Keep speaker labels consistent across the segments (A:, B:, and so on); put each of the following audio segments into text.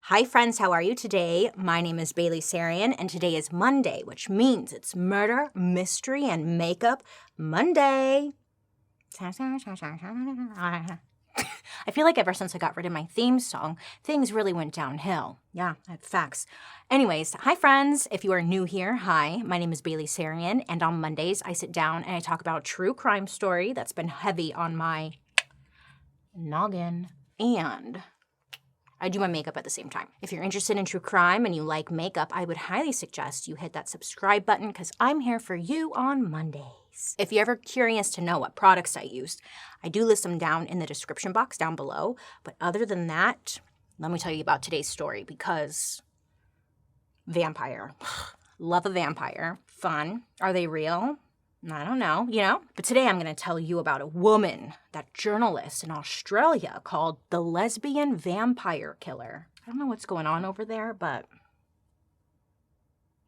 A: Hi friends, how are you today? My name is Sarian, and today is Monday, which means it's Murder, Mystery, and Makeup Monday. I feel like ever since I got rid of my theme song, things really went downhill. Yeah, that's facts. Anyways, hi friends. If you are new here, hi. My name is Sarian, and on Mondays I sit down and I talk about a true crime story that's been heavy on my noggin. And I do my makeup at the same time. If you're interested in true crime and you like makeup, I would highly suggest you hit that subscribe button because I'm here for you on Mondays. If you're ever curious to know what products I used, I do list them down in the description box down below. But other than that, let me tell you about today's story because vampire. Love a vampire. Fun. Are they real? I don't know, But today I'm going to tell you about a woman, that journalist in Australia called the lesbian vampire killer. I don't know what's going on over there, but,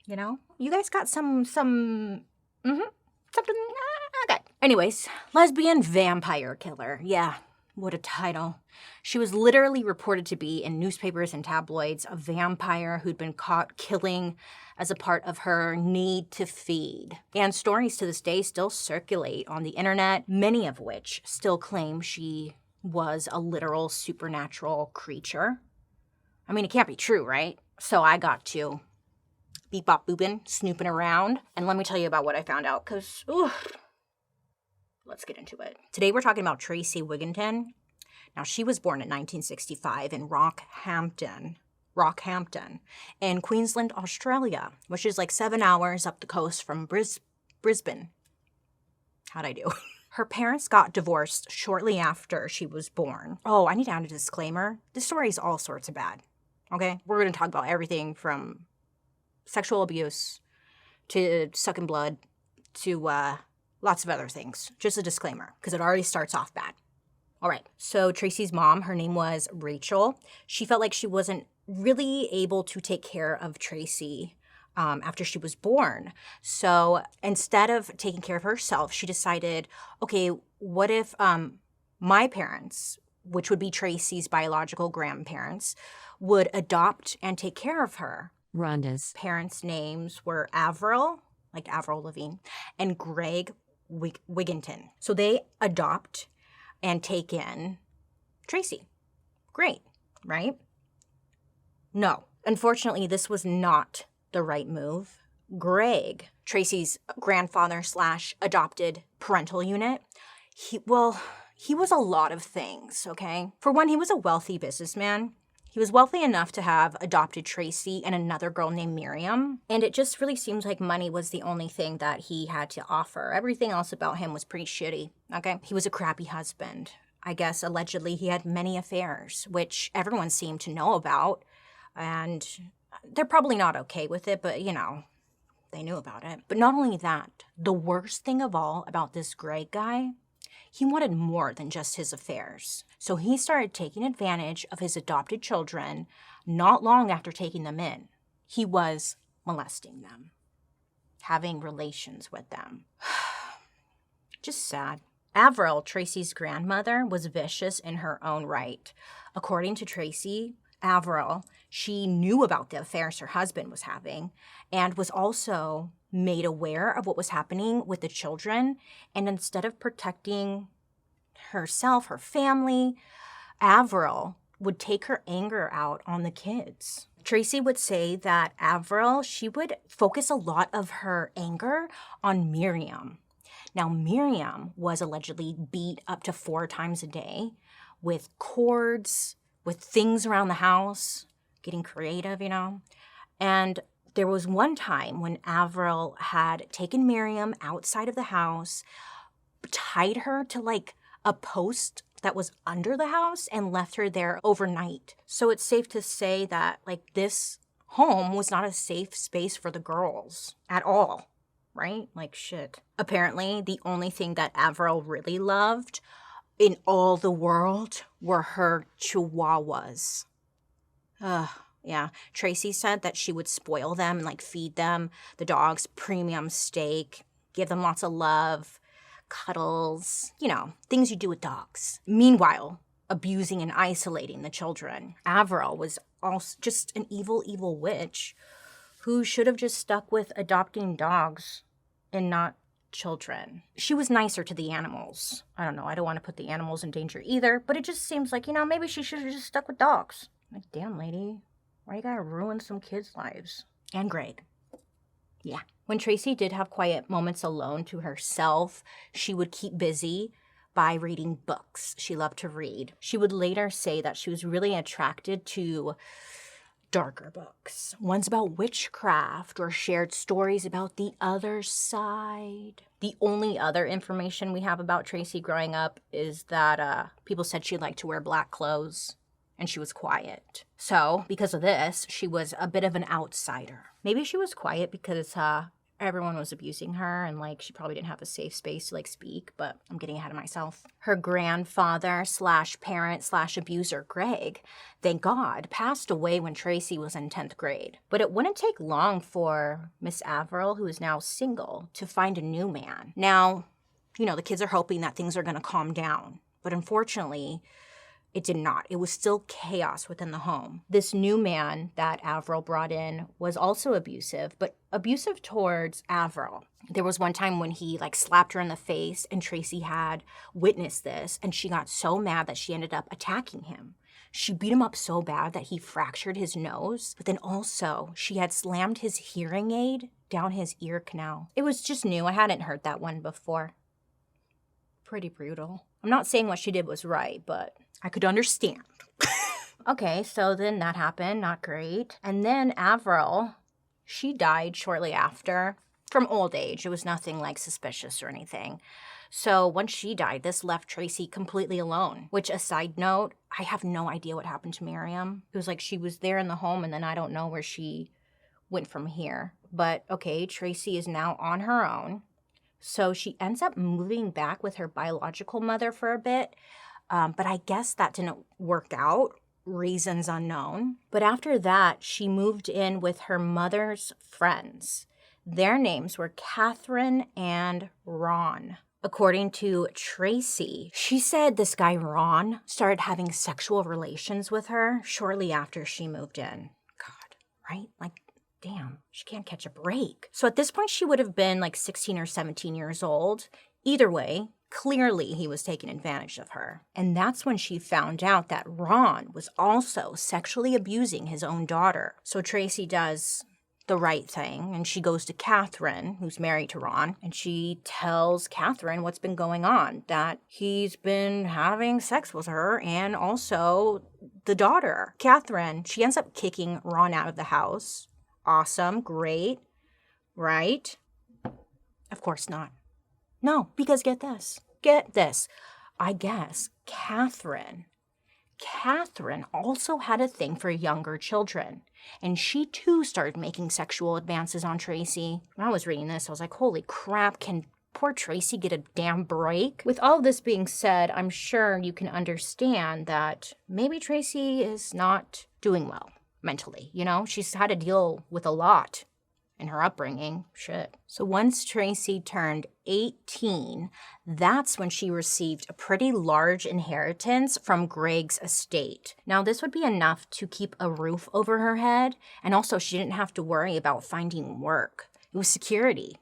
A: you guys got something, okay. Anyways, lesbian vampire killer. Yeah, what a title. She was literally reported to be in newspapers and tabloids a vampire who'd been caught killing as a part of her need to feed. And stories to this day still circulate on the internet, many of which still claim she was a literal supernatural creature. I mean, it can't be true, right? So I got to beep bop boopin', snooping around, and let me tell you about what I found out, because, let's get into it. Today we're talking about Tracey Wigginton. Now, she was born in 1965 in Rockhampton, in Queensland, Australia, which is like 7 hours up the coast from Brisbane. How'd I do? Her parents got divorced shortly after she was born. Oh, I need to add a disclaimer. This story is all sorts of bad, okay? We're going to talk about everything from sexual abuse to sucking blood to lots of other things. Just a disclaimer, because it already starts off bad. All right, so Tracey's mom, her name was Rachel. She felt like she wasn't really able to take care of Tracey after she was born. So instead of taking care of herself, she decided, okay, what if my parents, which would be Tracey's biological grandparents, would adopt and take care of her?
B: Rhonda's
A: parents' names were Avril, like Avril Lavigne, and Greg Wigginton. So they adopt and take in Tracey. Great, right? No, unfortunately, this was not the right move. Greg, Tracey's grandfather / adopted parental unit, he was a lot of things, okay? For one, he was a wealthy businessman. He was wealthy enough to have adopted Tracey and another girl named Miriam, and it just really seems like money was the only thing that he had to offer. Everything else about him was pretty shitty, okay? He was a crappy husband. I guess allegedly he had many affairs, which everyone seemed to know about, and they're probably not okay with it, but they knew about it. But not only that, the worst thing of all about this Greg guy, he wanted more than just his affairs. So he started taking advantage of his adopted children not long after taking them in. He was molesting them, having relations with them. Just sad. Avril, Tracey's grandmother, was vicious in her own right. According to Tracey, Avril, she knew about the affairs her husband was having and was also made aware of what was happening with the children, and instead of protecting herself, her family, Avril would take her anger out on the kids. Tracey would say that Avril, she would focus a lot of her anger on Miriam. Now, Miriam was allegedly beat up to 4 times a day with cords, with things around the house, getting creative, And there was one time when Avril had taken Miriam outside of the house, tied her to like a post that was under the house and left her there overnight. So it's safe to say that this home was not a safe space for the girls at all, right? Like shit. Apparently, the only thing that Avril really loved in all the world were her chihuahuas. Yeah, Tracey said that she would spoil them and feed them the dogs premium steak, give them lots of love, cuddles, things you do with dogs. Meanwhile, abusing and isolating the children. Avril was also just an evil, evil witch who should have just stuck with adopting dogs and not children. She was nicer to the animals. I don't know. I don't want to put the animals in danger either, but it just seems like, maybe she should have just stuck with dogs. Like, damn, lady. Why you gotta ruin some kids' lives? And Greg. Yeah. When Tracey did have quiet moments alone to herself, she would keep busy by reading books. She loved to read. She would later say that she was really attracted to darker books, ones about witchcraft or shared stories about the other side. The only other information we have about Tracey growing up is that people said she liked to wear black clothes and she was quiet. So because of this, she was a bit of an outsider. Maybe she was quiet because everyone was abusing her and she probably didn't have a safe space to speak, but I'm getting ahead of myself. Her grandfather / parent / abuser, Greg, thank God, passed away when Tracey was in 10th grade. But it wouldn't take long for Miss Averill, who is now single, to find a new man. Now, the kids are hoping that things are going to calm down, but unfortunately, it did not. It was still chaos within the home. This new man that Averill brought in was also abusive, but abusive towards Averill. There was one time when he slapped her in the face, and Tracey had witnessed this, and she got so mad that she ended up attacking him. She beat him up so bad that he fractured his nose, but then also she had slammed his hearing aid down his ear canal. It was just new. I hadn't heard that one before. Pretty brutal. I'm not saying what she did was right, but I could understand. Okay, so then that happened. Not great. And then Averill, she died shortly after from old age. It was nothing suspicious or anything. So once she died, this left Tracey completely alone, which, a side note, I have no idea what happened to Miriam. It was she was there in the home, and then I don't know where she went from here. But okay, Tracey is now on her own. So she ends up moving back with her biological mother for a bit. But I guess that didn't work out, reasons unknown. But after that, she moved in with her mother's friends. Their names were Catherine and Ron. According to Tracey, she said this guy Ron started having sexual relations with her shortly after she moved in. God, right? Damn, she can't catch a break. So at this point, she would have been 16 or 17 years old. Either way, clearly he was taking advantage of her. And that's when she found out that Ron was also sexually abusing his own daughter. So Tracey does the right thing, and she goes to Catherine, who's married to Ron, and she tells Catherine what's been going on, that he's been having sex with her and also the daughter. Catherine, she ends up kicking Ron out of the house. Awesome, great, right? Of course not. No, because get this. I guess Catherine also had a thing for younger children, and she too started making sexual advances on Tracey. When I was reading this, I was like, holy crap, can poor Tracey get a damn break? With all this being said, I'm sure you can understand that maybe Tracey is not doing well mentally, She's had to deal with a lot in her upbringing. Shit. So once Tracey turned 18, that's when she received a pretty large inheritance from Greg's estate. Now, this would be enough to keep a roof over her head, and also she didn't have to worry about finding work. It was security.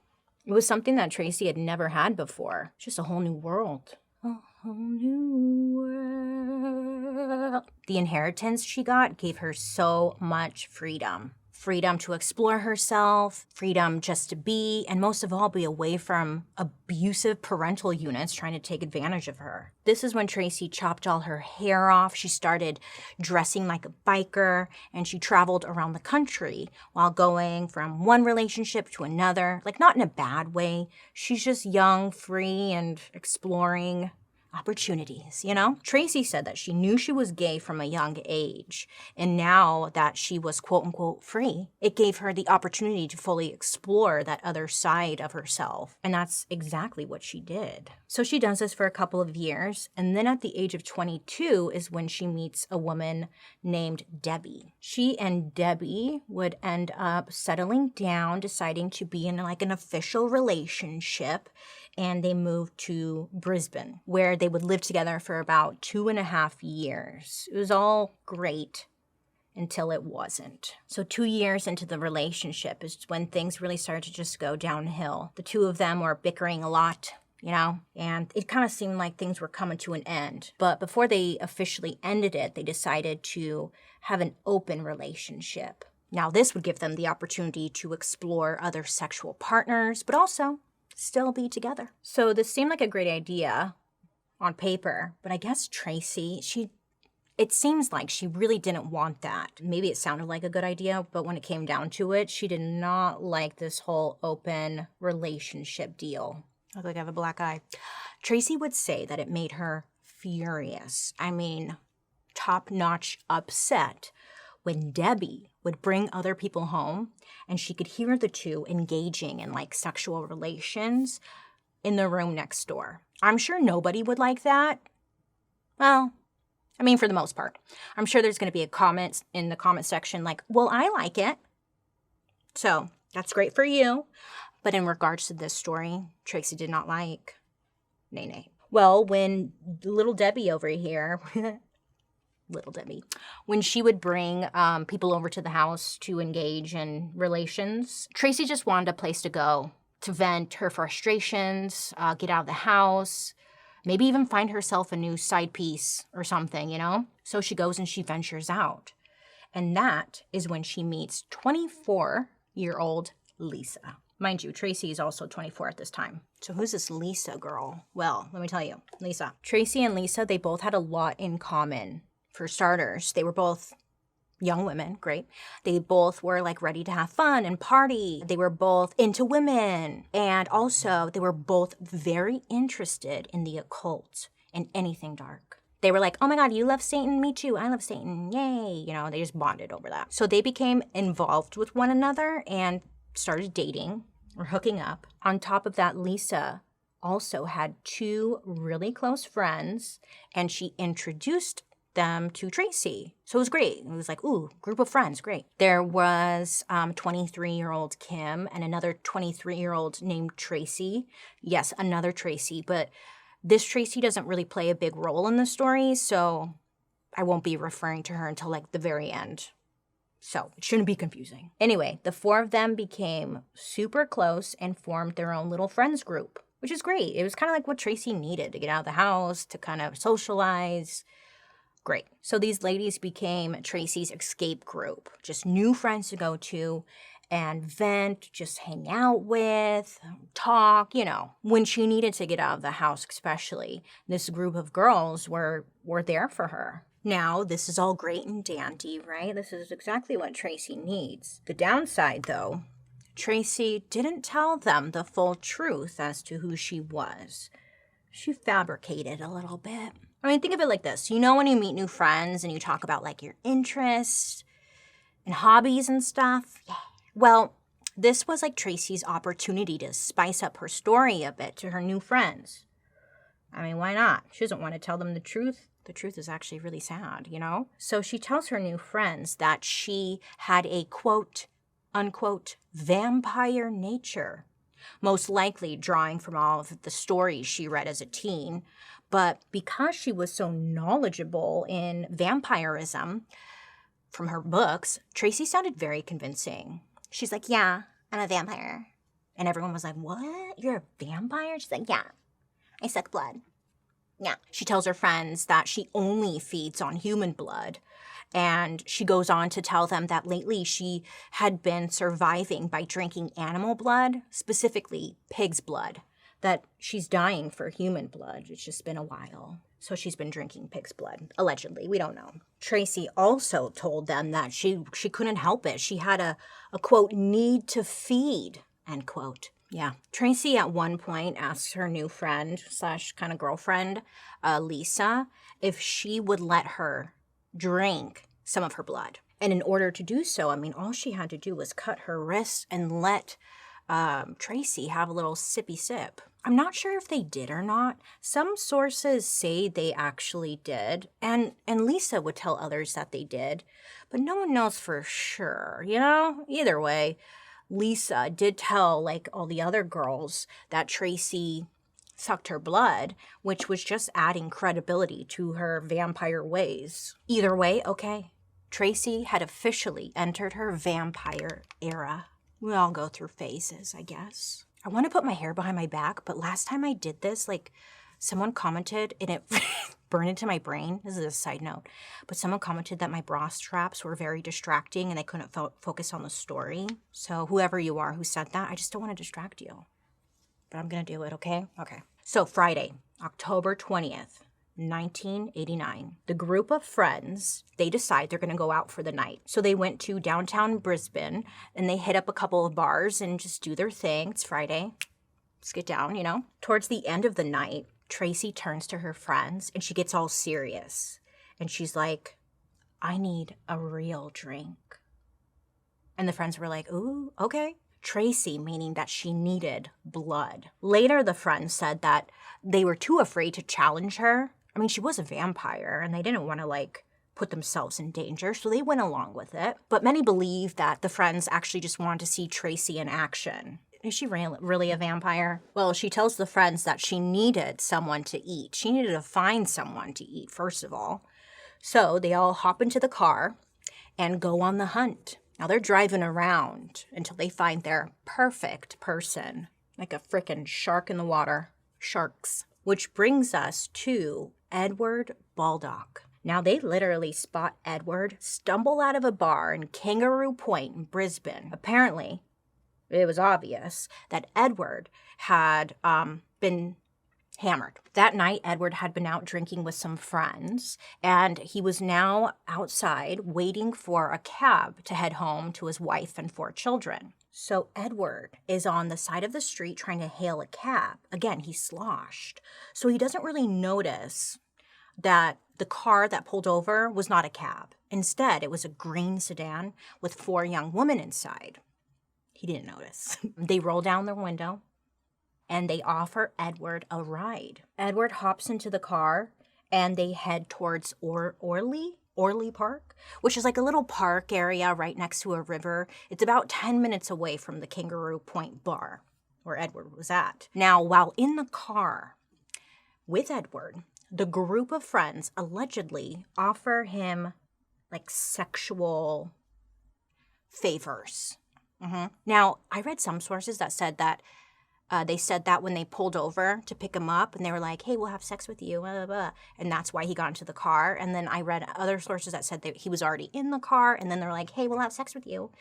A: It was something that Tracey had never had before. Just a whole new world. A whole new world. The inheritance she got gave her so much freedom. Freedom to explore herself, freedom just to be, and most of all, be away from abusive parental units trying to take advantage of her. This is when Tracey chopped all her hair off. She started dressing like a biker, and she traveled around the country while going from one relationship to another. Not in a bad way. She's just young, free, and exploring opportunities, Tracey said that she knew she was gay from a young age, and now that she was quote-unquote free, it gave her the opportunity to fully explore that other side of herself, and that's exactly what she did. So she does this for a couple of years, and then at the age of 22 is when she meets a woman named Debbie. She and Debbie would end up settling down, deciding to be in an official relationship, and they moved to Brisbane, where they would live together for about 2.5 years. It was all great until it wasn't. So 2 years into the relationship is when things really started to just go downhill. The two of them were bickering a lot, you know, and it kind of seemed like things were coming to an end. But before they officially ended it, they decided to have an open relationship. Now, this would give them the opportunity to explore other sexual partners, but also still be together. So this seemed like a great idea on paper, but I guess Tracey, it seems like she really didn't want that. Maybe it sounded like a good idea, but when it came down to it, she did not like this whole open relationship deal. I look like I have a black eye. Tracey would say that it made her furious. I mean, top-notch upset when Debbie would bring other people home and she could hear the two engaging in like sexual relations in the room next door. I'm sure nobody would like that. Well, I mean, for the most part. I'm sure there's going to be a comment in the comment section like, well, I like it. So that's great for you. But in regards to this story, Tracey did not like. Nay. Well, when little Debbie over here, little Debbie, when she would bring people over to the house to engage in relations, Tracey just wanted a place to go to vent her frustrations, get out of the house, maybe even find herself a new side piece or something, you know? So she goes and she ventures out. And that is when she meets 24-year-old Lisa. Mind you, Tracey is also 24 at this time. So who's this Lisa girl? Well, let me tell you, Lisa. Tracey and Lisa, they both had a lot in common. For starters, they were both young women, great. They both were like ready to have fun and party. They were both into women. And also they were both very interested in the occult and anything dark. They were like, oh my God, you love Satan? Me too. I love Satan. Yay. You know, they just bonded over that. So they became involved with one another and started dating or hooking up. On top of that, Lisa also had two really close friends and she introduced them to Tracey. So it was great. It was like, ooh, group of friends, great. There was 23-year-old Kim and another 23-year-old named Tracey. Yes, another Tracey, but this Tracey doesn't really play a big role in the story, so I won't be referring to her until like the very end. So it shouldn't be confusing. Anyway, the four of them became super close and formed their own little friends group, which is great. It was kind of like what Tracey needed to get out of the house, to kind of socialize. Great. So these ladies became Tracey's escape group, just new friends to go to and vent, just hang out with, talk, you know. When she needed to get out of the house especially, this group of girls were there for her. Now, this is all great and dandy, right? This is exactly what Tracey needs. The downside, though, Tracey didn't tell them the full truth as to who she was. She fabricated a little bit. I mean, think of it like this. You know when you meet new friends and you talk about, like, your interests and hobbies and stuff? Yeah. Well, this was, like, Tracey's opportunity to spice up her story a bit to her new friends. I mean, why not? She doesn't want to tell them the truth. The truth is actually really sad, you know? So she tells her new friends that she had a, quote, unquote, vampire nature, most likely drawing from all of the stories she read as a teen. But because she was so knowledgeable in vampirism from her books, Tracey sounded very convincing. She's like, yeah, I'm a vampire. And everyone was like, what? You're a vampire? She's like, yeah, I suck blood. Yeah. She tells her friends that she only feeds on human blood. And she goes on to tell them that lately she had been surviving by drinking animal blood, specifically pig's blood, that she's dying for human blood. It's just been a while. So she's been drinking pig's blood, allegedly. We don't know. Tracey also told them that she couldn't help it. She had a quote, need to feed, end quote. Yeah. Tracey at one point asked her new friend / kind of girlfriend, Lisa, if she would let her drink some of her blood. And in order to do so, I mean, all she had to do was cut her wrist and let Tracey have a little sippy sip. I'm not sure if they did or not. Some sources say they actually did, and Lisa would tell others that they did, but no one knows for sure, you know? Either way, Lisa did tell, like all the other girls, that Tracey sucked her blood, which was just adding credibility to her vampire ways. Either way, okay. Tracey had officially entered her vampire era. We all go through phases, I guess. I want to put my hair behind my back, but last time I did this, like, someone commented, and it burned into my brain. This is a side note. But someone commented that my bra straps were very distracting and I couldn't focus on the story. So whoever you are who said that, I just don't want to distract you. But I'm going to do it, okay? Okay. So Friday, October 20th. 1989. The group of friends, they decide they're going to go out for the night. So they went to downtown Brisbane and they hit up a couple of bars and just do their thing. It's Friday. Let's get down, you know. Towards the end of the night, Tracey turns to her friends and she gets all serious. And she's like, I need a real drink. And the friends were like, ooh, okay. Tracey, meaning that she needed blood. Later, the friends said that they were too afraid to challenge her. I mean, she was a vampire and they didn't want to, like, put themselves in danger, so they went along with it. But many believe that the friends actually just wanted to see Tracey in action. Is she really a vampire? Well, she tells the friends that she needed someone to eat. She needed to find someone to eat, first of all. So they all hop into the car and go on the hunt. Now they're driving around until they find their perfect person, like a frickin' shark in the water. Sharks. Which brings us to Edward Baldock. Now they literally spot Edward stumble out of a bar in Kangaroo Point in Brisbane. Apparently, it was obvious that Edward had been hammered. That night, Edward had been out drinking with some friends, and he was now outside waiting for a cab to head home to his wife and 4 children. So Edward is on the side of the street trying to hail a cab. Again, he's sloshed. So he doesn't really notice that the car that pulled over was not a cab. Instead, it was a green sedan with 4 young women inside. He didn't notice. They roll down their window and they offer Edward a ride. Edward hops into the car and they head towards Orley Park, which is like a little park area right next to a river. It's about 10 minutes away from the Kangaroo Point bar where Edward was at. Now, while in the car with Edward, the group of friends allegedly offer him like sexual favors. Now, I read some sources that said that they said that when they pulled over to pick him up and they were like, hey, we'll have sex with you, blah, blah, blah. And that's why he got into the car. And then I read other sources that said that he was already in the car and then they're like, hey, we'll have sex with you.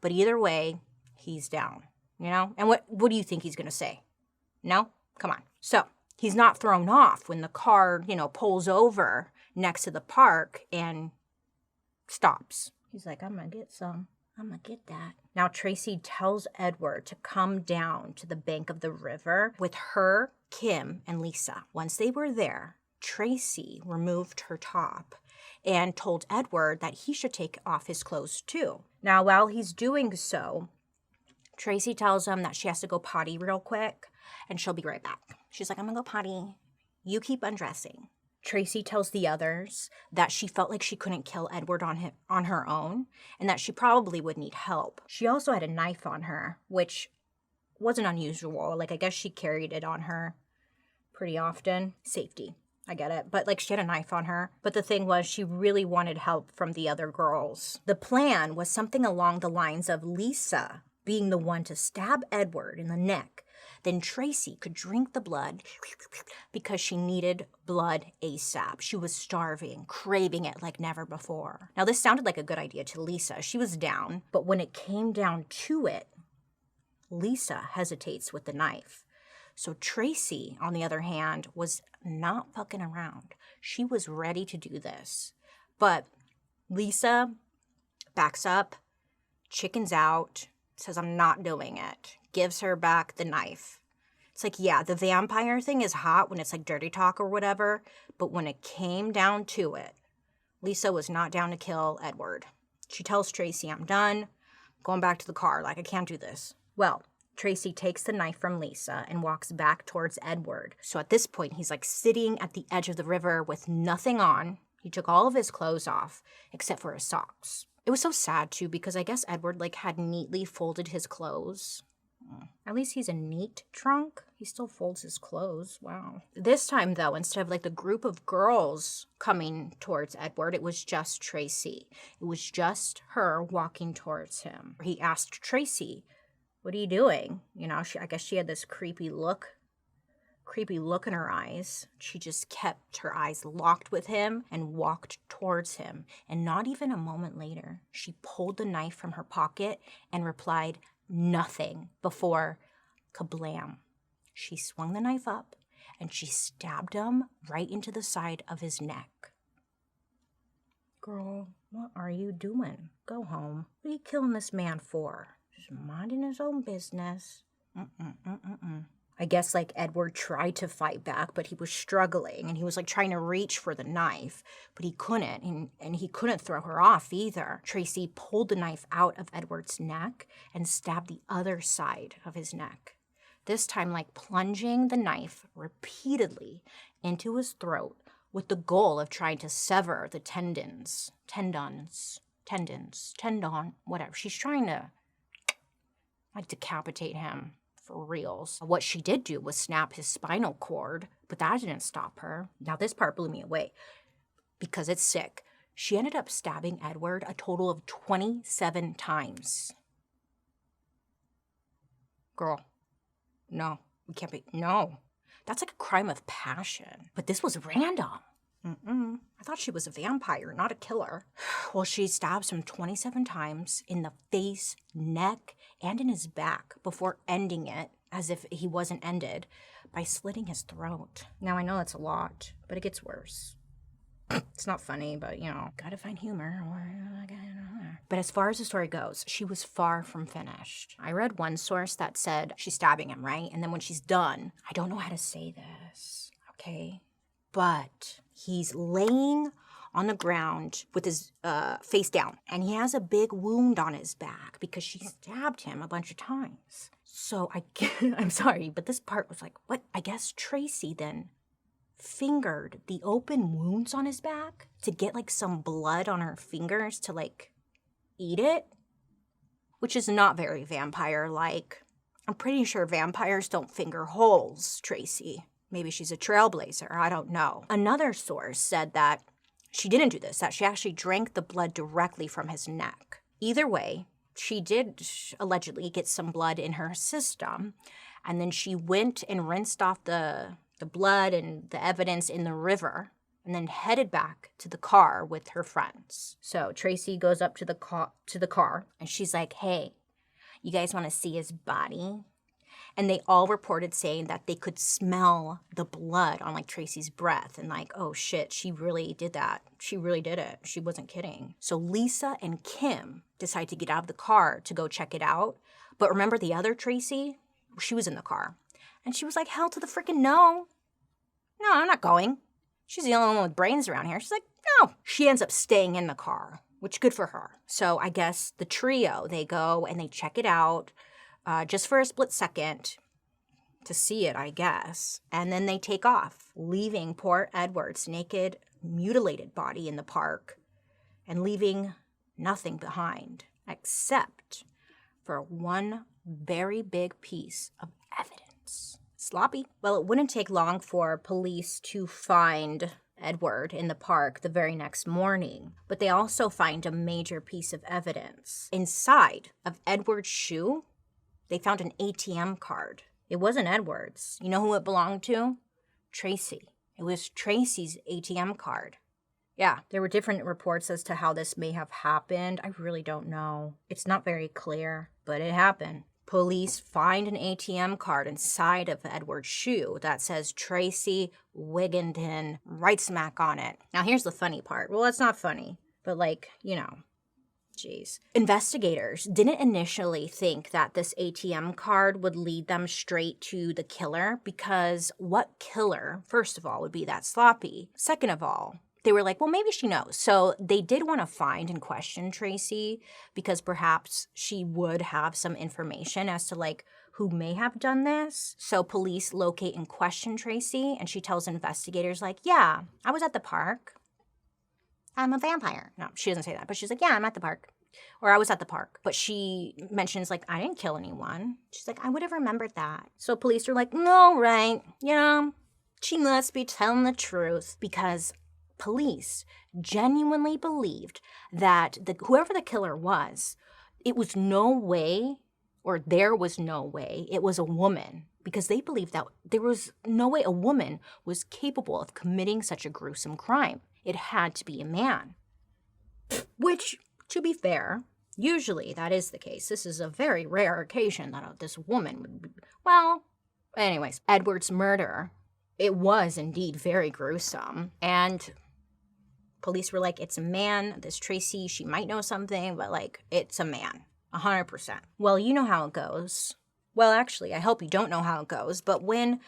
A: But either way, he's down, you know? And what do you think he's going to say? No? Come on. So he's not thrown off when the car, you know, pulls over next to the park and stops. He's like, I'm going to get some. I'm going to get that. Now, Tracey tells Edward to come down to the bank of the river with her, Kim, and Lisa. Once they were there, Tracey removed her top and told Edward that he should take off his clothes too. Now, while he's doing so, Tracey tells him that she has to go potty real quick and she'll be right back. She's like, I'm going to go potty. You keep undressing. Tracey tells the others that she felt like she couldn't kill Edward on her own and that she probably would need help. She also had a knife on her, which wasn't unusual. Like, I guess she carried it on her pretty often. Safety, I get it. But, like, she had a knife on her. But the thing was, she really wanted help from the other girls. The plan was something along the lines of Lisa being the one to stab Edward in the neck. Then Tracey could drink the blood because she needed blood ASAP. She was starving, craving it like never before. Now, this sounded like a good idea to Lisa. She was down, but when it came down to it, Lisa hesitates with the knife. So Tracey, on the other hand, was not fucking around. She was ready to do this. But Lisa backs up, chickens out, says, I'm not doing it. Gives her back the knife. It's like, yeah, the vampire thing is hot when it's like dirty talk or whatever, but when it came down to it, Lisa was not down to kill Edward. She tells Tracey, I'm done, going back to the car, like I can't do this. Well, Tracey takes the knife from Lisa and walks back towards Edward. So at this point, he's like sitting at the edge of the river with nothing on. He took all of his clothes off except for his socks. It was so sad too because I guess Edward like had neatly folded his clothes. At least he's a neat drunk. He still folds his clothes. Wow. This time, though, instead of like the group of girls coming towards Edward, it was just Tracey. It was just her walking towards him. He asked Tracey, "What are you doing?" You know, I guess she had this creepy look in her eyes. She just kept her eyes locked with him and walked towards him. And not even a moment later, she pulled the knife from her pocket and replied nothing before kablam. She swung the knife up and she stabbed him right into the side of his neck. Girl, what are you doing? Go home. What are you killing this man for? Just minding his own business. I guess like Edward tried to fight back, but he was struggling and he was like trying to reach for the knife, but he couldn't, and he couldn't throw her off either. Tracey pulled the knife out of Edward's neck and stabbed the other side of his neck. This time like plunging the knife repeatedly into his throat with the goal of trying to sever the tendon, whatever. She's trying to like decapitate him. For reals. What she did do was snap his spinal cord, but that didn't stop her. Now this part blew me away because it's sick. She ended up stabbing Edward a total of 27 times. Girl, no, we can't be, no. That's like a crime of passion. But this was random. I thought she was a vampire, not a killer. Well, she stabs him 27 times in the face, neck, and in his back before ending it, as if he wasn't ended, by slitting his throat. Now, I know that's a lot, but it gets worse. It's not funny, but, you know, gotta find humor. But as far as the story goes, she was far from finished. I read one source that said she's stabbing him, right? And then when she's done, I don't know how to say this, okay? But he's laying on the ground with his face down, and he has a big wound on his back because she stabbed him a bunch of times. So I'm sorry, but this part was like, what? I guess Tracey then fingered the open wounds on his back to get like some blood on her fingers to like eat it, which is not very vampire-like. I'm pretty sure vampires don't finger holes, Tracey. Maybe she's a trailblazer, I don't know. Another source said that she didn't do this, that she actually drank the blood directly from his neck. Either way, she did allegedly get some blood in her system, and then she went and rinsed off the blood and the evidence in the river, and then headed back to the car with her friends. So Tracey goes up to the car, and she's like, "Hey, you guys want to see his body?" And they all reported saying that they could smell the blood on like Tracey's breath and like, oh shit, she really did that. She really did it. She wasn't kidding. So Lisa and Kim decide to get out of the car to go check it out. But remember the other Tracey? She was in the car. And she was like, hell to the freaking no. No, I'm not going. She's the only one with brains around here. She's like, no. She ends up staying in the car, which good for her. So I guess the trio, they go and they check it out. Just for a split second to see it, I guess. And then they take off, leaving poor Edward's naked, mutilated body in the park and leaving nothing behind except for one very big piece of evidence. Sloppy. Well, it wouldn't take long for police to find Edward in the park the very next morning, but they also find a major piece of evidence. Inside of Edward's shoe, they found an ATM card. It wasn't Edward's. You know who it belonged to? Tracey. It was Tracey's ATM card. Yeah, there were different reports as to how this may have happened. I really don't know. It's not very clear, but it happened. Police find an ATM card inside of Edward's shoe that says Tracey Wigginton right smack on it. Now, here's the funny part. Well, it's not funny, but like, you know. Jeez. Investigators didn't initially think that this ATM card would lead them straight to the killer because what killer, first of all, would be that sloppy? Second of all, they were like, well, maybe she knows. So they did want to find and question Tracey because perhaps she would have some information as to like who may have done this. So police locate and question Tracey and she tells investigators like, yeah, I was at the park. I'm a vampire. No, she doesn't say that, but she's like, yeah, I'm at the park. or I was at the park. But she mentions, like, I didn't kill anyone. She's like, I would have remembered that. So police are like, no, right, you know, she must be telling the truth, because police genuinely believed that whoever the killer was, it was no way, or there was no way, it was a woman, because they believed that there was no way a woman was capable of committing such a gruesome crime. It had to be a man. Which, to be fair, usually that is the case. This is a very rare occasion that this woman would be. Well, anyways, Edward's murder, it was indeed very gruesome. And police were like, it's a man. This Tracey, she might know something, but, like, it's a man. 100%. Well, you know how it goes. Well, actually, I hope you don't know how it goes. But when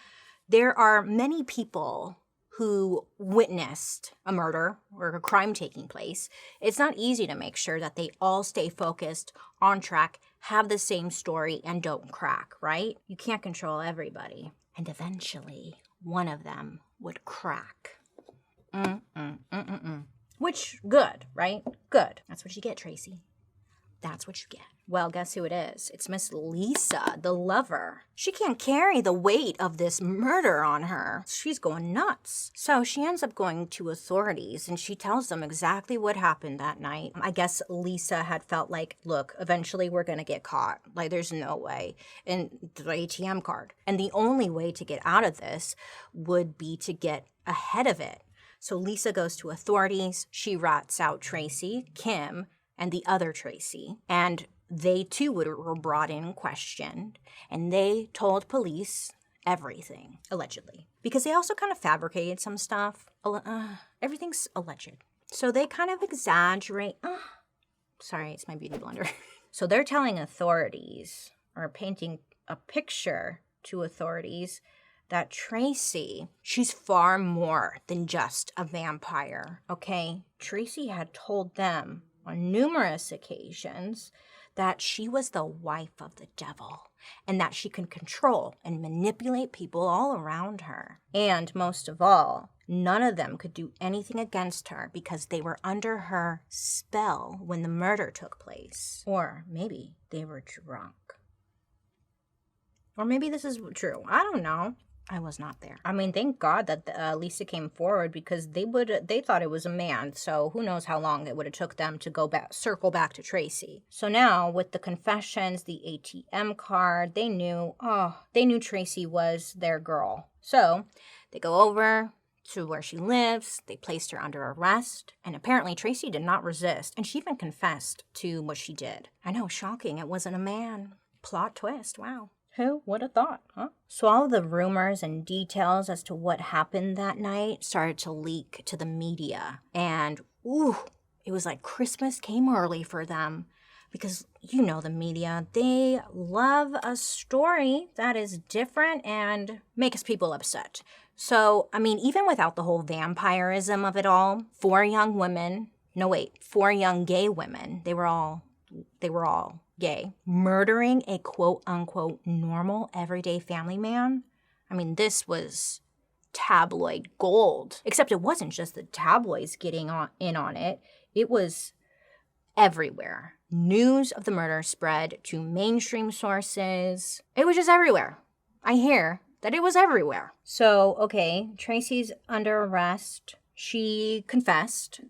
A: there are many people who witnessed a murder or a crime taking place, it's not easy to make sure that they all stay focused, on track, have the same story, and don't crack, right? You can't control everybody. And eventually, one of them would crack. Which, good, right? Good. That's what you get, Tracey. That's what you get. Well, guess who it is? It's Miss Lisa, the lover. She can't carry the weight of this murder on her. She's going nuts. So she ends up going to authorities, and she tells them exactly what happened that night. I guess Lisa had felt like, look, eventually we're going to get caught. Like, there's no way. And the ATM card. And the only way to get out of this would be to get ahead of it. So Lisa goes to authorities. She rats out Tracey, Kim, and the other Tracey. And they too were brought in and questioned. And they told police everything, allegedly. Because they also kind of fabricated some stuff. Everything's alleged. So they kind of exaggerate. Sorry, it's my beauty blender. So they're telling authorities, or painting a picture to authorities, that Tracey, she's far more than just a vampire, okay? Tracey had told them on numerous occasions that she was the wife of the devil, and that she can control and manipulate people all around her. And most of all, none of them could do anything against her because they were under her spell when the murder took place. Or maybe they were drunk. Or maybe this is true. I don't know. I was not there. I mean, thank God that Lisa came forward, because they thought it was a man. So who knows how long it would have took them to go back, circle back to Tracey. So now with the confessions, the ATM card, they knew Tracey was their girl. So they go over to where she lives. They placed her under arrest. And apparently Tracey did not resist. And she even confessed to what she did. I know, shocking. It wasn't a man. Plot twist. Wow. Who would have thought, huh? So all of the rumors and details as to what happened that night started to leak to the media. And, it was like Christmas came early for them. Because, you know, the media, they love a story that is different and makes people upset. So, I mean, even without the whole vampirism of it all, 4 young gay women, they were all gay, murdering a quote-unquote normal everyday family man. I mean, this was tabloid gold. Except it wasn't just the tabloids getting in on it. It was everywhere. News of the murder spread to mainstream sources. It was just everywhere. I hear that it was everywhere. So, okay, Tracey's under arrest. She confessed.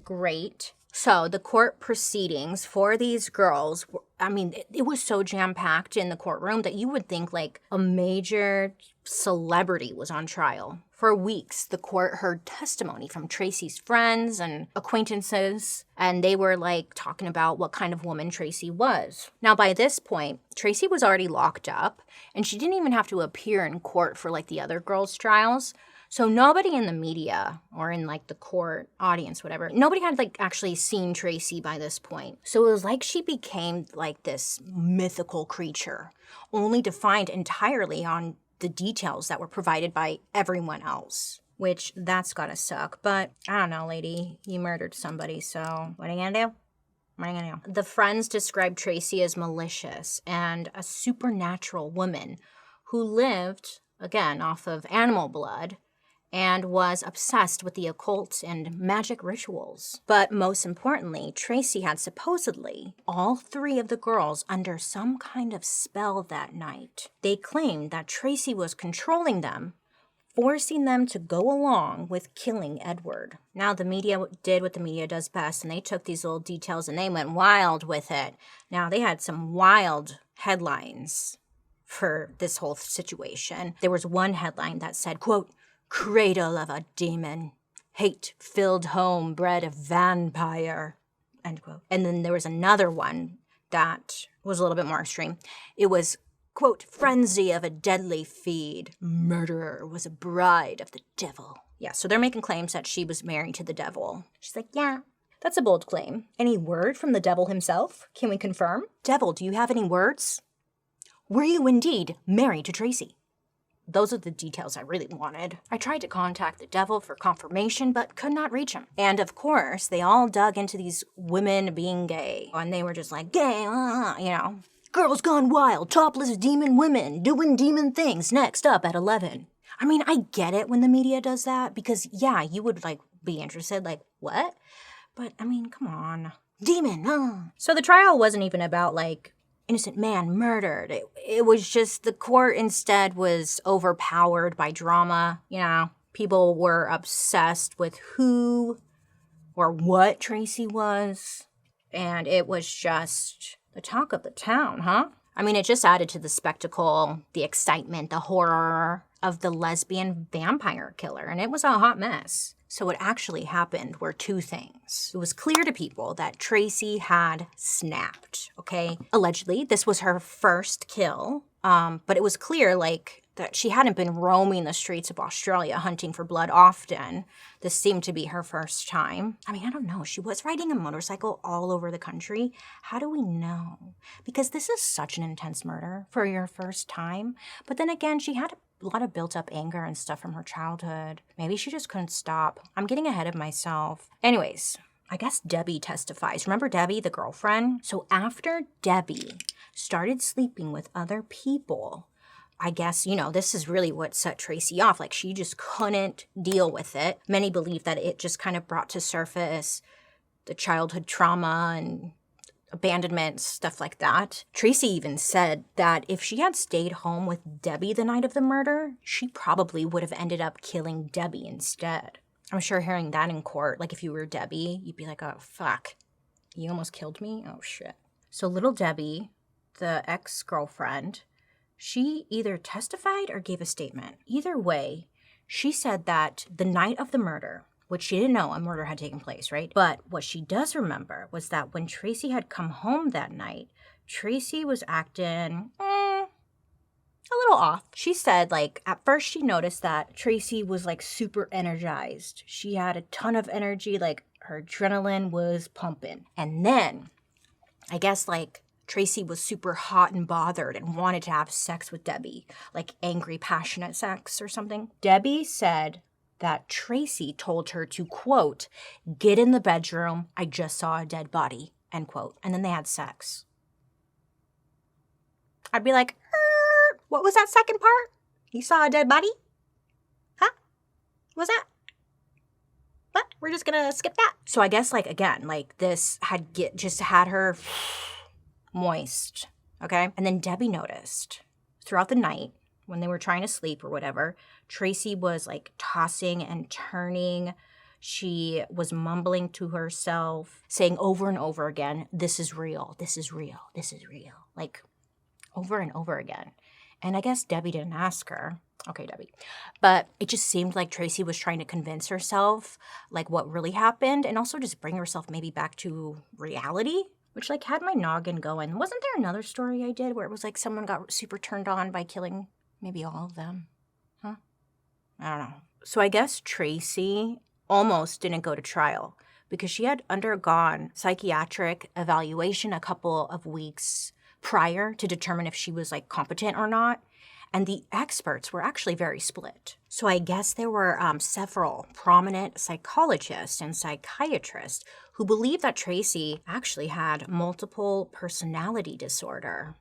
A: Great. So the court proceedings for these girls, I mean, it was so jam-packed in the courtroom that you would think like a major celebrity was on trial. For weeks, the court heard testimony from Tracey's friends and acquaintances, and they were like talking about what kind of woman Tracey was. Now, by this point, Tracey was already locked up, and she didn't even have to appear in court for like the other girls' trials. So nobody in the media or in like the court audience, whatever, nobody had like actually seen Tracey by this point. So it was like she became like this mythical creature, only defined entirely on the details that were provided by everyone else. Which, that's gotta suck. But I don't know, lady, you murdered somebody, so what are you gonna do? What are you gonna do? The friends described Tracey as malicious and a supernatural woman who lived, again, off of animal blood, and was obsessed with the occult and magic rituals. But most importantly, Tracey had supposedly all 3 of the girls under some kind of spell that night. They claimed that Tracey was controlling them, forcing them to go along with killing Edward. Now, the media did what the media does best, and they took these little details and they went wild with it. Now, they had some wild headlines for this whole situation. There was one headline that said, quote, "Cradle of a demon, hate-filled home bred a vampire," end quote. And then there was another one that was a little bit more extreme. It was, quote, "Frenzy of a deadly feed. Murderer was a bride of the devil." Yeah, so they're making claims that she was married to the devil. She's like, yeah, that's a bold claim. Any word from the devil himself? Can we confirm? Devil, do you have any words? Were you indeed married to Tracey? Those are the details I really wanted. I tried to contact the devil for confirmation, but could not reach him. And of course, they all dug into these women being gay. And they were just like, gay, you know. Girls gone wild, topless demon women, doing demon things, next up at 11. I mean, I get it when the media does that, because yeah, you would like be interested, like, what? But I mean, come on. Demon, So the trial wasn't even about like, innocent man murdered. It was just the court instead was overpowered by drama. You know, people were obsessed with who or what Tracey was. And it was just the talk of the town, huh? I mean, it just added to the spectacle, the excitement, the horror of the lesbian vampire killer. And it was a hot mess. So what actually happened were 2 things. It was clear to people that Tracey had snapped, okay? Allegedly, this was her first kill, but it was clear, like, that she hadn't been roaming the streets of Australia hunting for blood often. This seemed to be her first time. I mean, I don't know. She was riding a motorcycle all over the country. How do we know? Because this is such an intense murder for your first time. But then again, she had a lot of built-up anger and stuff from her childhood. Maybe she just couldn't stop. I'm getting ahead of myself. Anyways, I guess Debbie testifies. Remember Debbie, the girlfriend? So after Debbie started sleeping with other people, I guess, you know, this is really what set Tracey off. Like, she just couldn't deal with it. Many believe that it just kind of brought to surface the childhood trauma and abandonment, stuff like that. Tracey even said that if she had stayed home with Debbie the night of the murder, she probably would have ended up killing Debbie instead. I'm sure hearing that in court, like if you were Debbie, you'd be like, oh, fuck. You almost killed me? Oh, shit. So little Debbie, the ex-girlfriend, she either testified or gave a statement. Either way, she said that the night of the murder, which she didn't know a murder had taken place, right? But what she does remember was that when Tracey had come home that night, Tracey was acting a little off. She said, like, at first she noticed that Tracey was, like, super energized. She had a ton of energy, like, her adrenaline was pumping. And then, I guess, like, Tracey was super hot and bothered and wanted to have sex with Debbie, like angry, passionate sex or something. Debbie said that Tracey told her to, quote, "Get in the bedroom, I just saw a dead body," end quote. And then they had sex. I'd be like, what was that second part? You saw a dead body? Huh? What was that? What? We're just gonna skip that? So I guess, like, again, like, this had just had her moist, okay? And then Debbie noticed throughout the night when they were trying to sleep or whatever, Tracey was like tossing and turning. She was mumbling to herself, saying over and over again, "This is real, this is real, this is real," like over and over again. And I guess Debbie didn't ask her. Okay, Debbie. But it just seemed like Tracey was trying to convince herself like what really happened and also just bring herself maybe back to reality, which like had my noggin going. Wasn't there another story I did where it was like someone got super turned on by killing maybe all of them? Huh? I don't know. So I guess Tracey almost didn't go to trial because she had undergone psychiatric evaluation a couple of weeks prior to determine if she was like competent or not. And the experts were actually very split. So I guess there were several prominent psychologists and psychiatrists who believed that Tracey actually had multiple personality disorder.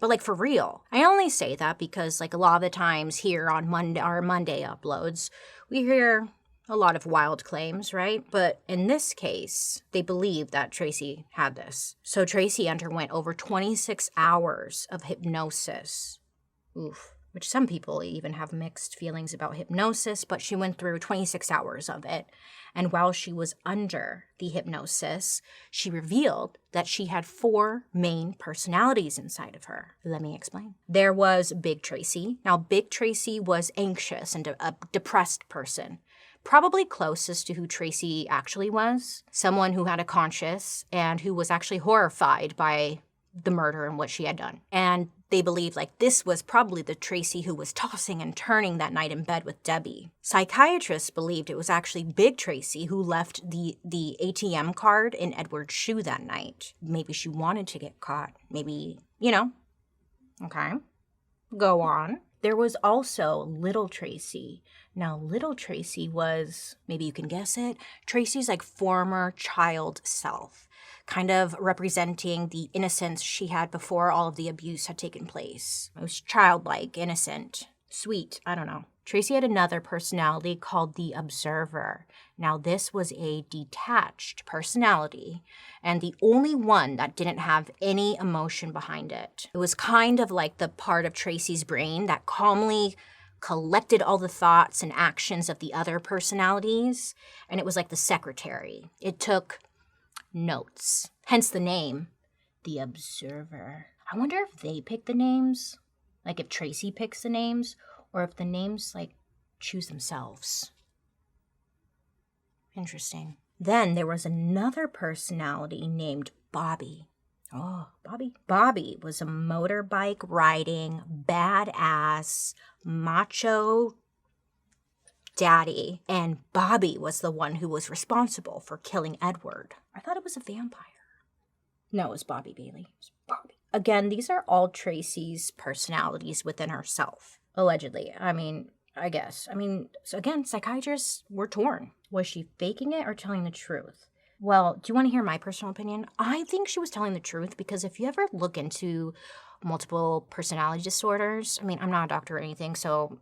A: But like for real. I only say that because like a lot of the times here on our Monday uploads, we hear a lot of wild claims, right? But in this case, they believe that Tracey had this. So Tracey underwent over 26 hours of hypnosis. Oof. Which some people even have mixed feelings about hypnosis, but she went through 26 hours of it. And while she was under the hypnosis, she revealed that she had 4 main personalities inside of her. Let me explain. There was Big Tracey. Now, Big Tracey was anxious and a depressed person, probably closest to who Tracey actually was. Someone who had a conscience and who was actually horrified by the murder and what she had done. And they believed like this was probably the Tracey who was tossing and turning that night in bed with Debbie. Psychiatrists believed it was actually Big Tracey who left the ATM card in Edward's shoe that night. Maybe she wanted to get caught. Maybe, Okay. Go on. There was also Little Tracey. Now, Little Tracey was, maybe you can guess it, Tracey's like former child self, kind of representing the innocence she had before all of the abuse had taken place. It was childlike, innocent, sweet, I don't know. Tracey had another personality called the Observer. Now, this was a detached personality and the only one that didn't have any emotion behind it. It was kind of like the part of Tracey's brain that calmly collected all the thoughts and actions of the other personalities, and it was like the secretary. It took notes, hence the name, the Observer. I wonder if they pick the names, like if Tracey picks the names, or if the names like choose themselves. Interesting. Then there was another personality named Bobby. Oh, Bobby. Bobby was a motorbike riding, badass, macho daddy. And Bobby was the one who was responsible for killing Edward. I thought it was a vampire. No, it was Bobby Bailey. It was Bobby. Again, these are all Tracey's personalities within herself. Allegedly. I guess. So again, psychiatrists were torn. Was she faking it or telling the truth? Well, do you want to hear my personal opinion? I think she was telling the truth because if you ever look into multiple personality disorders, I'm not a doctor or anything, so,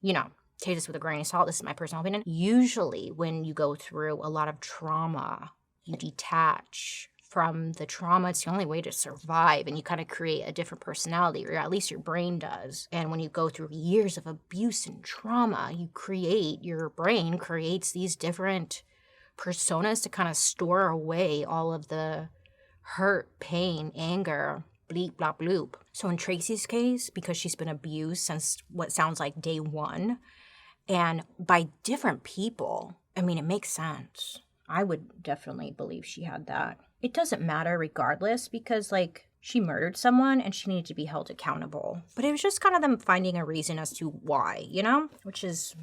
A: take this with a grain of salt. This is my personal opinion. Usually when you go through a lot of trauma, you detach from the trauma. It's the only way to survive, and you kind of create a different personality, or at least your brain does. And when you go through years of abuse and trauma, your brain creates these different personas to kind of store away all of the hurt, pain, anger, bleep, blop, bloop. So in Tracey's case, because she's been abused since what sounds like day one, and by different people, it makes sense. I would definitely believe she had that. It doesn't matter regardless because, she murdered someone and she needed to be held accountable. But it was just kind of them finding a reason as to why, Which is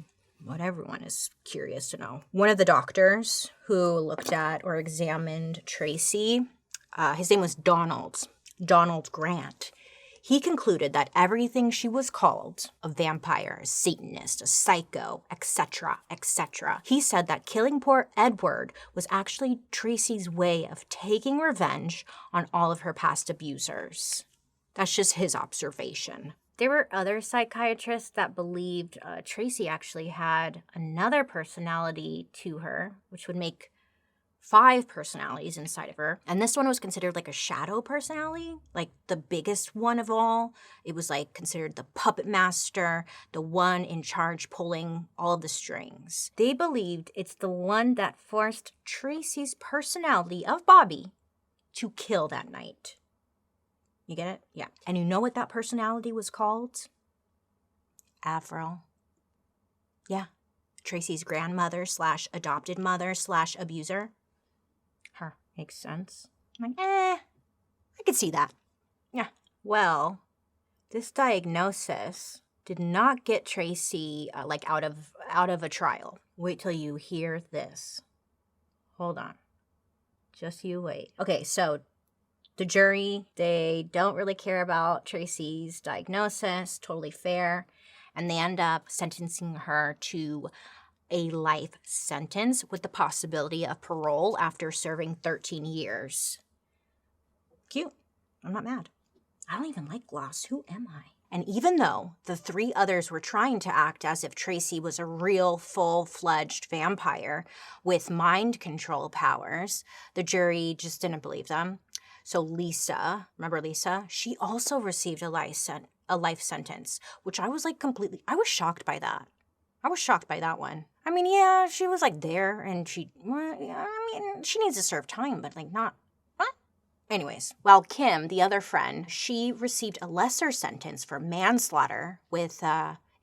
A: what everyone is curious to know. One of the doctors who looked at or examined Tracey, his name was Donald Grant. He concluded that everything she was called, a vampire, a Satanist, a psycho, etc., etc. He said that killing poor Edward was actually Tracey's way of taking revenge on all of her past abusers. That's just his observation. There were other psychiatrists that believed Tracey actually had another personality to her, which would make 5 personalities inside of her. And this one was considered like a shadow personality, like the biggest one of all. It was considered the puppet master, the one in charge pulling all of the strings. They believed it's the one that forced Tracey's personality of Bobby to kill that night. You get it? Yeah. And you know what that personality was called? Avril. Yeah. Tracey's grandmother / adopted mother / abuser. Her. Makes sense. I could see that. Yeah. Well, this diagnosis did not get Tracey out of a trial. Wait till you hear this. Hold on. Just you wait. Okay, so the jury, they don't really care about Tracey's diagnosis. Totally fair. And they end up sentencing her to a life sentence with the possibility of parole after serving 13 years. Cute. I'm not mad. I don't even like gloss. Who am I? And even though the 3 others were trying to act as if Tracey was a real full-fledged vampire with mind control powers, the jury just didn't believe them. So Lisa, remember Lisa? She also received a life sentence, which I was like I was shocked by that. I was shocked by that one. I mean, yeah, she was like there and she needs to serve time, but like not. Anyways, while Kim, the other friend, she received a lesser sentence for manslaughter with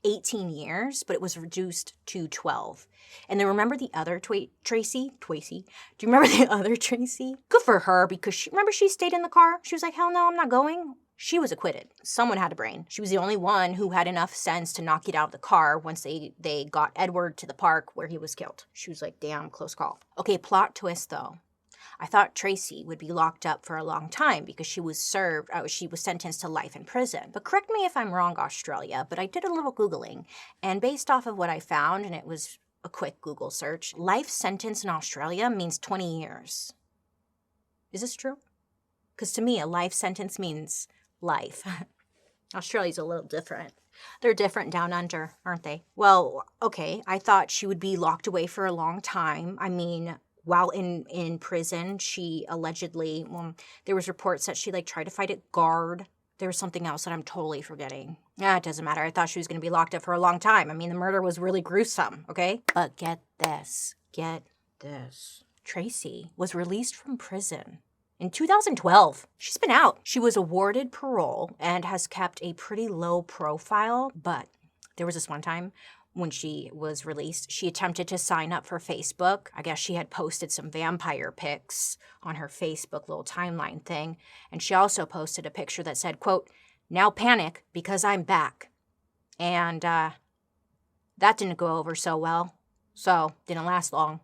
A: 18 years, but it was reduced to 12. And then remember the other Tracey? Do you remember the other Tracey? Good for her, because she stayed in the car? She was like, hell no, I'm not going. She was acquitted. Someone had a brain. She was the only one who had enough sense to not get out of the car once they got Edward to the park where he was killed. She was like, damn, close call. Okay, plot twist though. I thought Tracey would be locked up for a long time because she was sentenced to life in prison. But correct me if I'm wrong, Australia, but I did a little Googling, and based off of what I found, and it was a quick Google search, life sentence in Australia means 20 years. Is this true? Because to me, a life sentence means life. Australia's a little different. They're different down under, aren't they? Well, okay, I thought she would be locked away for a long time. I mean, while in prison, she allegedly, there was reports that she like tried to fight a guard. There was something else that I'm totally forgetting. It doesn't matter. I thought she was going to be locked up for a long time. I mean, the murder was really gruesome, okay? But get this. Tracey was released from prison in 2012. She's been out. She was awarded parole and has kept a pretty low profile, but there was this one time when she was released, she attempted to sign up for Facebook. I guess she had posted some vampire pics on her Facebook little timeline thing. And she also posted a picture that said, quote, "Now panic because I'm back." And that didn't go over so well. So didn't last long.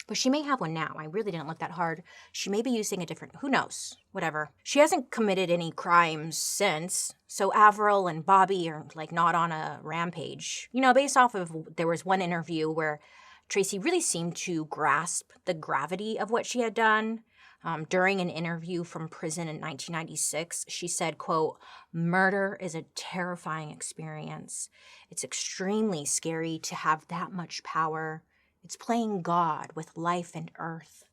A: But she may have one now. I really didn't look that hard. She may be using a different, who knows, whatever. She hasn't committed any crimes since. So Avril and Bobby are like not on a rampage. You know, based off of, there was one interview where Tracey really seemed to grasp the gravity of what she had done. During an interview from prison in 1996, she said, quote, "Murder is a terrifying experience. It's extremely scary to have that much power. It's playing God with life and earth.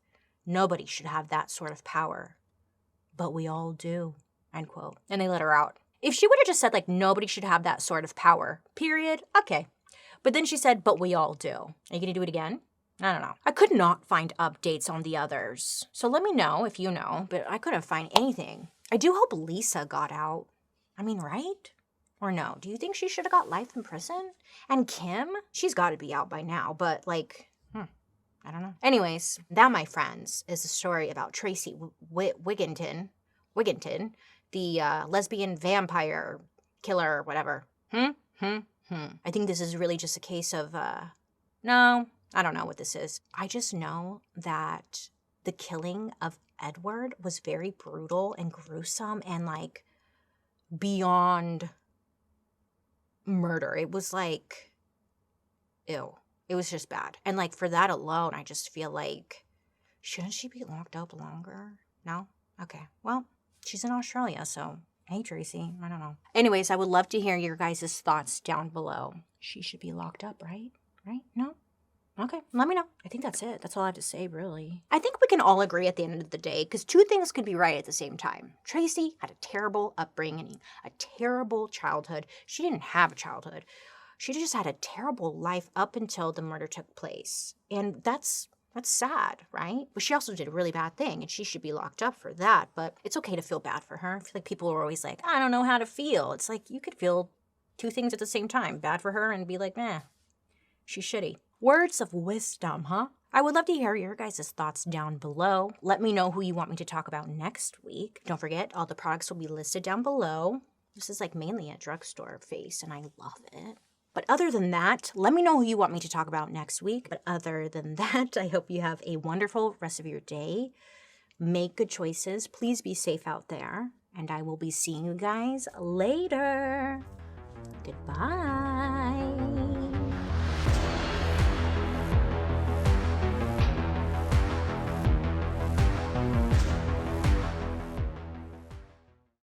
A: Nobody should have that sort of power. But we all do," end quote. And they let her out. If she would have just said, like, nobody should have that sort of power, period, okay. But then she said, but we all do. Are you going to do it again? I don't know. I could not find updates on the others. So let me know if you know, but I couldn't find anything. I do hope Lisa got out. I mean, right? Or no? Do you think she should have got life in prison? And Kim? She's got to be out by now, but like, I don't know. Anyways, that, my friends, is a story about Tracey Wigginton, the lesbian vampire killer or whatever. I think this is really just a case of, no, I don't know what this is. I just know that the killing of Edward was very brutal and gruesome and like beyond murder. It was like, ew. It was just bad. And like for that alone, I just feel like, shouldn't she be locked up longer? No? Okay. Well, she's in Australia, so hey, Tracey. I don't know. Anyways, I would love to hear your guys' thoughts down below. She should be locked up, right? Right? No? Okay, let me know. I think that's it. That's all I have to say, really. I think we can all agree at the end of the day, because two things could be right at the same time. Tracey had a terrible upbringing, a terrible childhood. She didn't have a childhood. She just had a terrible life up until the murder took place. And that's sad, right? But she also did a really bad thing, and she should be locked up for that. But it's okay to feel bad for her. I feel like people are always like, I don't know how to feel. It's like you could feel two things at the same time. Bad for her and be like, she's shitty. Words of wisdom, huh? I would love to hear your guys' thoughts down below. Let me know who you want me to talk about next week. Don't forget, all the products will be listed down below. This is like mainly a drugstore face, and I love it. But other than that, let me know who you want me to talk about next week. But other than that, I hope you have a wonderful rest of your day. Make good choices. Please be safe out there. And I will be seeing you guys later. Goodbye.